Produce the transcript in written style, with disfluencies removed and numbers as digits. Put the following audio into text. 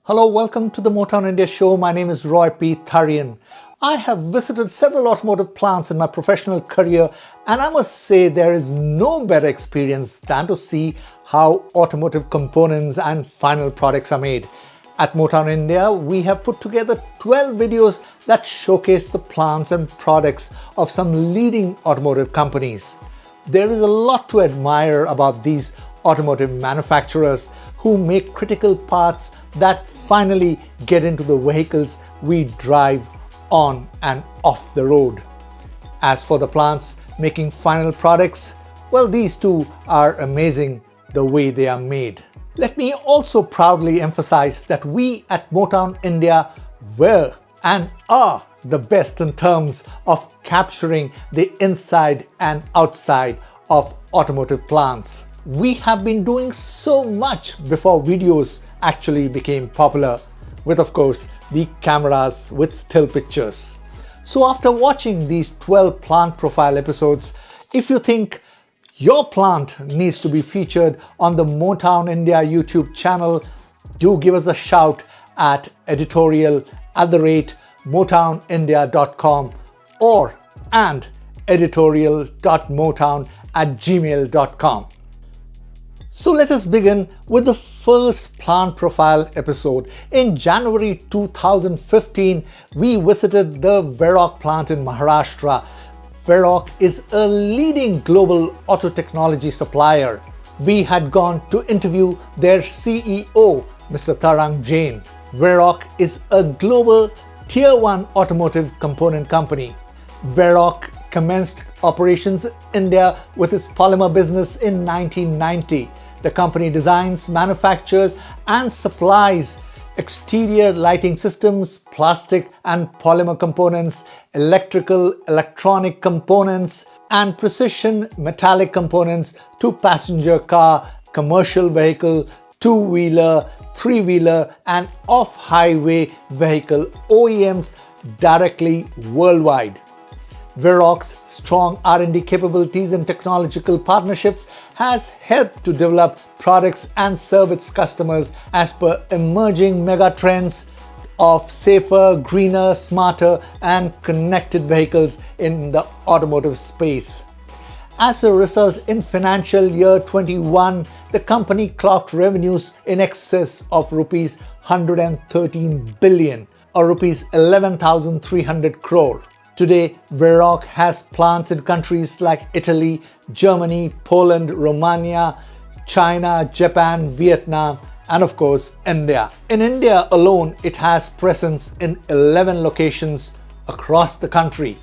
Hello, welcome to the Motown India show. My name is Roy P Tharyan. I have visited several automotive plants in my professional career, and I must say there is no better experience than to see how automotive components and final products are made. At Motown India, we have put together 12 videos that showcase the plants and products of some leading automotive companies. There is a lot to admire about these automotive manufacturers who make critical parts that finally get into the vehicles we drive on and off the road. As for the plants making final products, well, these too are amazing the way they are made. Let me also proudly emphasize that we at Motown India were and are the best in terms of capturing the inside and outside of automotive plants. We have been doing so much before videos actually became popular, with of course the cameras with still pictures. So after watching these 12 plant profile episodes, if you think your plant needs to be featured on the Motown India YouTube channel, do give us a shout at editorial@motownindia.com or editorial.motown@gmail.com. So let us begin with the first plant profile episode. In January 2015, we visited the Varroc plant in Maharashtra. Varroc is a leading global auto technology supplier. We had gone to interview their CEO, Mr. Tarang Jain. Varroc is a global Tier 1 automotive component company. Varroc commenced operations in India with its polymer business in 1990. The company designs, manufactures, and supplies exterior lighting systems, plastic and polymer components, electronic components, and precision metallic components to passenger car, commercial vehicle, two-wheeler, three-wheeler, and off-highway vehicle OEMs directly worldwide. Varroc's strong R&D capabilities and technological partnerships has helped to develop products and serve its customers as per emerging mega trends of safer, greener, smarter, and connected vehicles in the automotive space. As a result, in financial year 21, the company clocked revenues in excess of rupees 113 billion or rupees 11,300 crore. Today, Varroc has plants in countries like Italy, Germany, Poland, Romania, China, Japan, Vietnam, and of course, India. In India alone, it has presence in 11 locations across the country.